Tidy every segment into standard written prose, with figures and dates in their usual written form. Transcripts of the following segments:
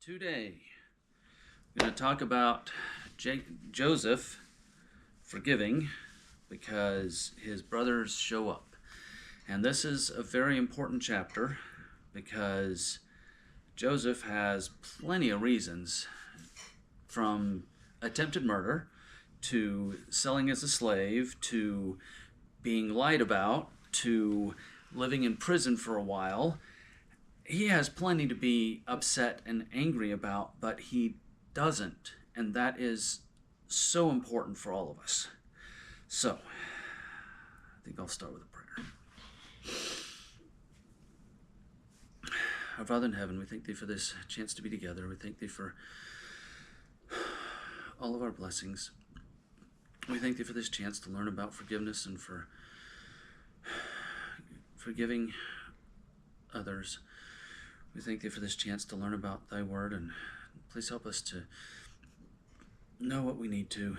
Today, we're going to talk about Joseph forgiving because his brothers show up. And this is a very important chapter because Joseph has plenty of reasons, from attempted murder to selling as a slave to being lied about to living in prison for a while. He has plenty to be upset and angry about, but he doesn't. And that is so important for all of us. So, I think I'll start with a prayer. Our Father in heaven, we thank Thee for this chance to be together. We thank Thee for all of our blessings. We thank Thee for this chance to learn about forgiveness and for forgiving others. We thank Thee for this chance to learn about Thy Word, and please help us to know what we need to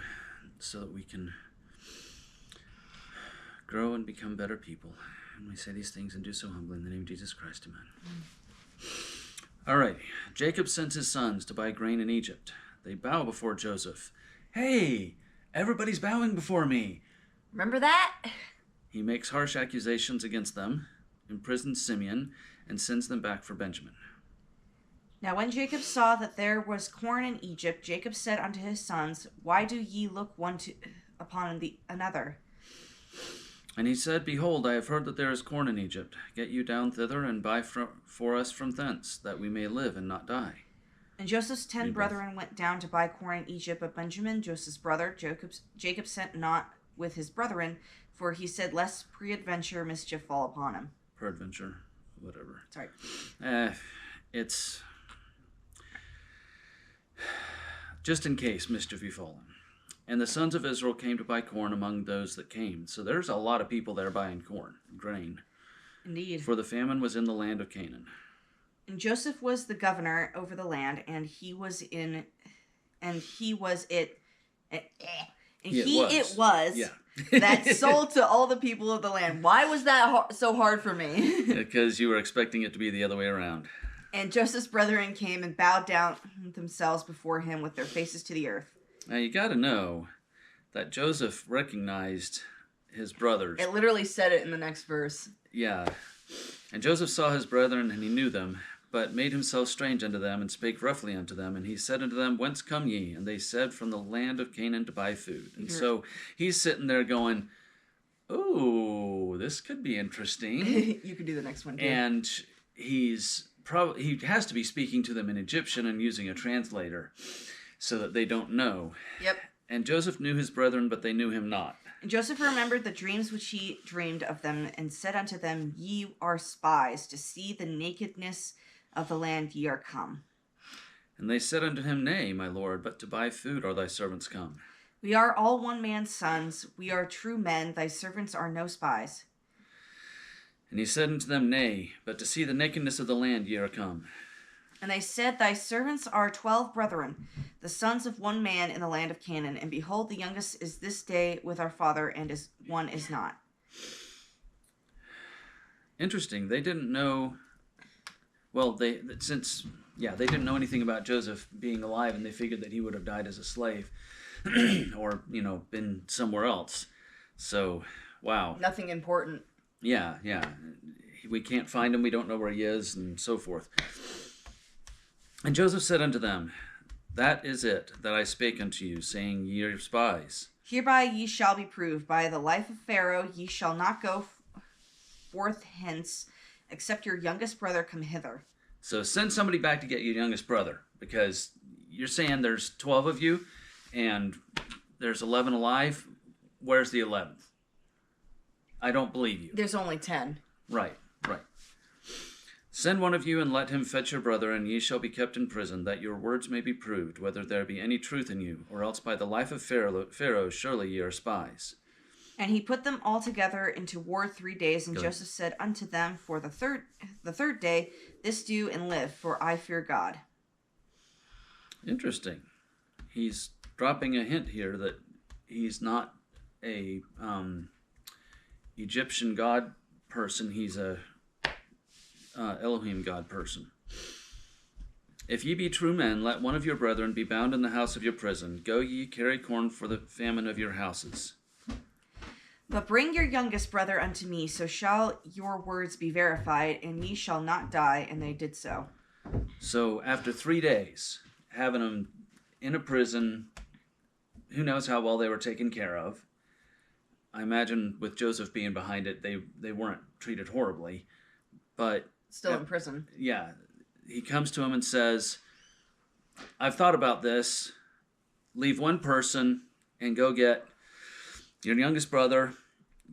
so that we can grow and become better people. And we say these things and do so humbly in the name of Jesus Christ. Amen. All right. Jacob sends his sons to buy grain in Egypt. They bow before Joseph. Hey, everybody's bowing before me. Remember that? He makes harsh accusations against them, imprisons Simeon, and sends them back for Benjamin. Now when Jacob saw that there was corn in Egypt, Jacob said unto his sons, Why do ye look one upon another? And he said, Behold, I have heard that there is corn in Egypt. Get you down thither, and buy for us from thence, that we may live and not die. And Joseph's 10 brethren went down to buy corn in Egypt, but Benjamin, Joseph's brother, Jacob sent not with his brethren, for he said, Lest peradventure mischief fall upon him. Peradventure, whatever. Sorry. It's just in case mischief befallen. And the sons of Israel came to buy corn among those that came. So there's a lot of people there buying corn, grain. Indeed. For the famine was in the land of Canaan. And Joseph was the governor over the land, and he was it that sold to all the people of the land. Why was that so hard for me? Because you were expecting it to be the other way around. And Joseph's brethren came and bowed down themselves before him with their faces to the earth. Now you got to know that Joseph recognized his brothers. It literally said it in the next verse. Yeah. And Joseph saw his brethren, and he knew them, but made himself strange unto them, and spake roughly unto them. And he said unto them, Whence come ye? And they said, From the land of Canaan to buy food. And so he's sitting there going, oh, this could be interesting. You could do the next one too. And he has to be speaking to them in Egyptian and using a translator so that they don't know. Yep. And Joseph knew his brethren, but they knew him not. And Joseph remembered the dreams which he dreamed of them, and said unto them, Ye are spies, to see the nakedness of the land ye are come. And they said unto him, Nay, my lord, but to buy food are thy servants come. We are all one man's sons, we are true men, thy servants are no spies. And he said unto them, Nay, but to see the nakedness of the land ye are come. And they said, Thy servants are 12 brethren, the sons of one man in the land of Canaan, and behold, the youngest is this day with our father, and one is not. Interesting. They didn't know. Well, they didn't know anything about Joseph being alive, and they figured that he would have died as a slave, or been somewhere else. So, wow. Nothing important. Yeah. We can't find him. We don't know where he is, and so forth. And Joseph said unto them, That is it that I spake unto you, saying, Ye are spies. Hereby ye shall be proved. By the life of Pharaoh ye shall not go forth hence, except your youngest brother come hither. So send somebody back to get your youngest brother, because you're saying there's 12 of you, and there's 11 alive. Where's the 11th? I don't believe you. There's only 10. Right. Send one of you, and let him fetch your brother, and ye shall be kept in prison, that your words may be proved, whether there be any truth in you, or else by the life of Pharaoh surely ye are spies. And he put them all together into ward 3 days, and Joseph said unto them, For the third day, this do and live, for I fear God. Interesting. He's dropping a hint here that he's not a Egyptian god person. He's a Elohim God person. If ye be true men, let one of your brethren be bound in the house of your prison. Go ye, carry corn for the famine of your houses. But bring your youngest brother unto me, so shall your words be verified, and ye shall not die. And they did so. So after 3 days, having them in a prison, who knows how well they were taken care of. I imagine with Joseph being behind it, they weren't treated horribly. But Still in prison. Yeah. He comes to him and says, I've thought about this. Leave one person and go get your youngest brother.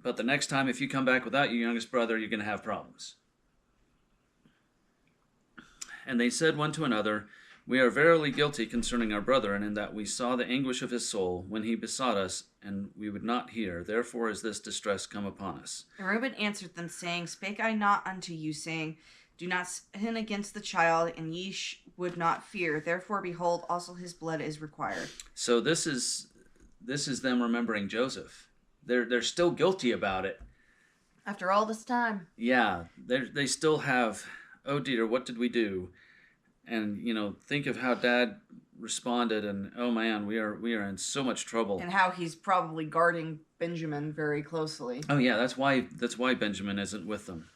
But the next time, if you come back without your youngest brother, you're going to have problems. And they said one to another, We are verily guilty concerning our brother, and in that we saw the anguish of his soul when he besought us, and we would not hear. Therefore is this distress come upon us. And Reuben answered them, saying, Spake I not unto you, saying, Do not sin against the child, and ye would not fear. Therefore, behold, also his blood is required. So this is them remembering Joseph. They're still guilty about it. After all this time. Yeah, they still have, oh dear, what did we do? And, think of how Dad responded, and oh man, we are in so much trouble. And how he's probably guarding Benjamin very closely. Oh yeah, that's why Benjamin isn't with them.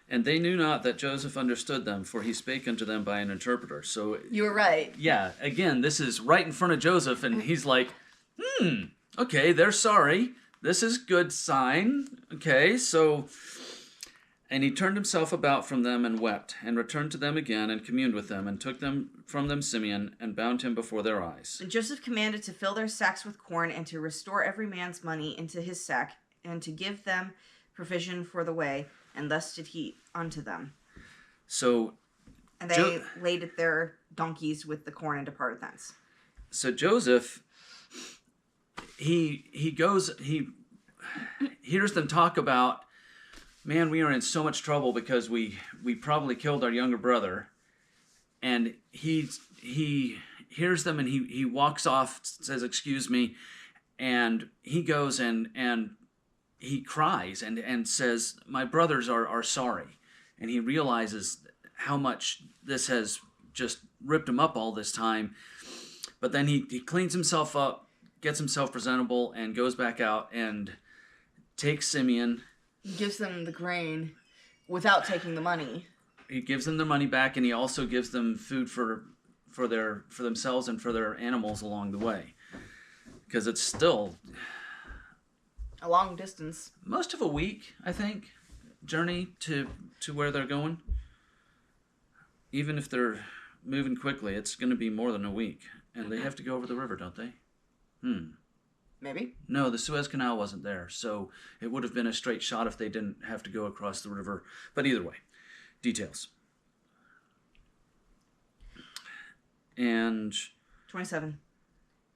And they knew not that Joseph understood them, for he spake unto them by an interpreter. So you were right. Yeah, again, this is right in front of Joseph, and he's like, okay, they're sorry. This is good sign. Okay, so... And he turned himself about from them and wept, and returned to them again, and communed with them, and took them from them Simeon, and bound him before their eyes. And Joseph commanded to fill their sacks with corn, and to restore every man's money into his sack, and to give them provision for the way, and thus did he unto them. So... And they laid their donkeys with the corn and departed thence. So Joseph, he hears them talk about, man, we are in so much trouble because we probably killed our younger brother. And he hears them, and he walks off, says, excuse me, and he goes and he cries and says, my brothers are sorry. And he realizes how much this has just ripped him up all this time. But then he cleans himself up, gets himself presentable, and goes back out and takes Simeon. He gives them the grain without taking the money. He gives them their money back, and he also gives them food for themselves and for their animals along the way. Because it's still a long distance. Most of a week, I think, journey to where they're going. Even if they're moving quickly, it's going to be more than a week. And they have to go over the river, don't they? Maybe. No, the Suez Canal wasn't there, so it would have been a straight shot if they didn't have to go across the river. But either way, details. And 27.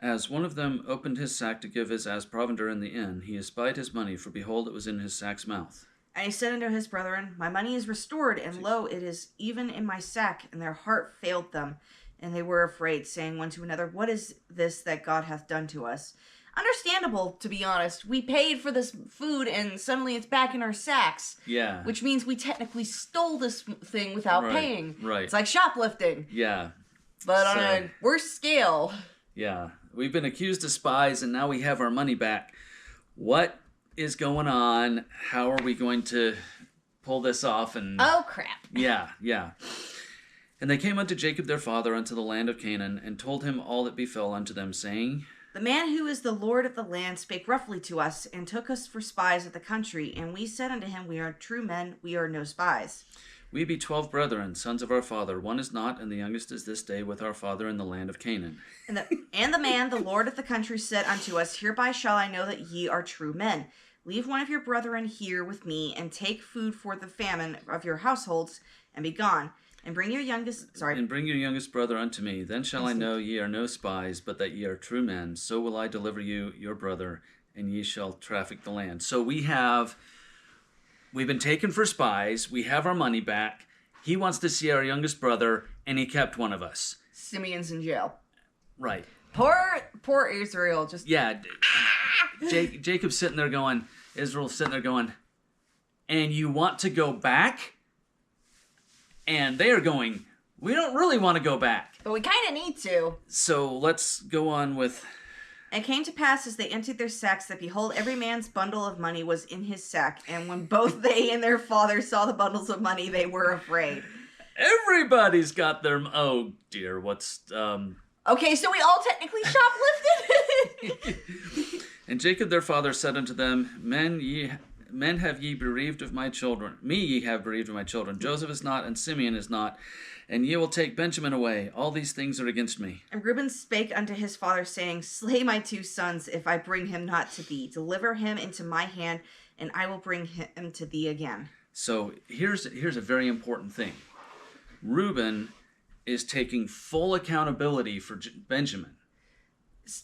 As one of them opened his sack to give his as provender in the inn, he espied his money, for behold, it was in his sack's mouth. And he said unto his brethren, My money is restored, and lo, it is even in my sack. And their heart failed them, and they were afraid, saying one to another, What is this that God hath done to us? Understandable, to be honest. We paid for this food, and suddenly it's back in our sacks. Yeah. Which means we technically stole this thing without paying. Right. It's like shoplifting. Yeah. But on a worse scale. Yeah. We've been accused of spies, and now we have our money back. What is going on? How are we going to pull this off? And oh, crap. Yeah. And they came unto Jacob their father unto the land of Canaan, and told him all that befell unto them, saying, The man who is the Lord of the land spake roughly to us, and took us for spies of the country. And we said unto him, We are true men, we are no spies. We be 12 brethren, sons of our father. One is not, and the youngest is this day with our father in the land of Canaan. And the man, the Lord of the country, said unto us, Hereby shall I know that ye are true men. Leave one of your brethren here with me, and take food for the famine of your households, and be gone. And bring your youngest brother unto me. Then shall I know ye are no spies, but that ye are true men. So will I deliver you your brother, and ye shall traffic the land. So we've been taken for spies. We have our money back. He wants to see our youngest brother, and he kept one of us. Simeon's in jail. Right. Poor Israel. Just Jacob's sitting there going, Israel's sitting there going, and you want to go back? And they are going, we don't really want to go back. But we kind of need to. So let's go on with... And it came to pass as they emptied their sacks that behold, every man's bundle of money was in his sack. And when both they and their father saw the bundles of money, they were afraid. Everybody's got their... Oh, dear, what's... Okay, so we all technically shoplifted? And Jacob their father said unto them, Men have ye bereaved of my children. Me ye have bereaved of my children. Joseph is not, and Simeon is not. And ye will take Benjamin away. All these things are against me. And Reuben spake unto his father, saying, Slay my 2 sons, if I bring him not to thee. Deliver him into my hand, and I will bring him to thee again. So here's a very important thing. Reuben is taking full accountability for Benjamin.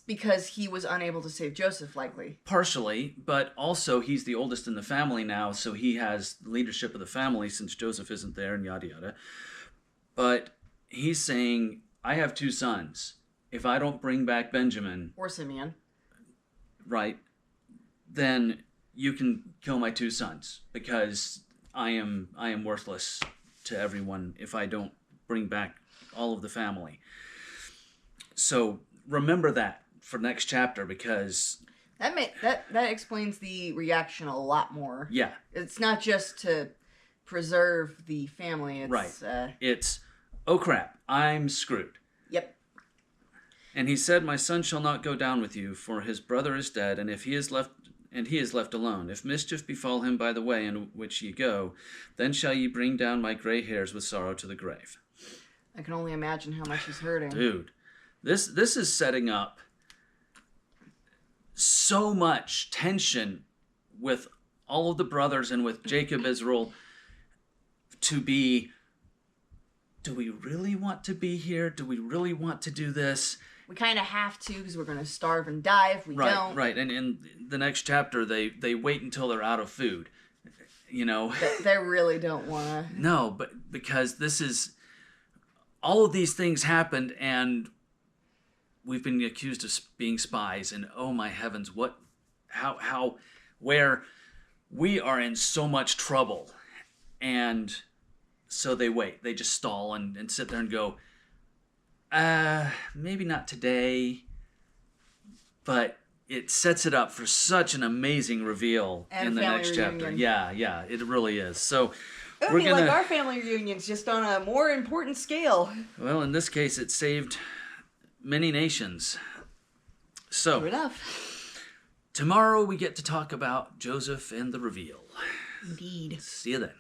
Because he was unable to save Joseph, likely. Partially, but also he's the oldest in the family now, so he has leadership of the family since Joseph isn't there, and yada yada. But he's saying, I have 2 sons. If I don't bring back Benjamin... Or Simeon. Right. Then you can kill my 2 sons, because I am worthless to everyone if I don't bring back all of the family. So remember that for next chapter, because... That explains the reaction a lot more. Yeah. It's not just to preserve the family. It's, right. It's, oh crap, I'm screwed. Yep. And he said, My son shall not go down with you, for his brother is dead, and he is left alone. If mischief befall him by the way in which ye go, then shall ye bring down my gray hairs with sorrow to the grave. I can only imagine how much he's hurting. Dude, this is setting up so much tension with all of the brothers and with Jacob Israel to be, do we really want to be here? Do we really want to do this? We kind of have to, because we're going to starve and die if we don't. Right. And in the next chapter, they wait until they're out of food. You know? They really don't want to. No, but because this is... All of these things happened, and we've been accused of being spies, and oh my heavens, where we are in so much trouble. And so they wait. They just stall and sit there and go, maybe not today, but it sets it up for such an amazing reveal and in the next chapter. Yeah, it really is. So it would be like our family reunions, just on a more important scale. Well, in this case, it saved many nations. So, true enough. Tomorrow we get to talk about Joseph and the reveal. Indeed. See you then.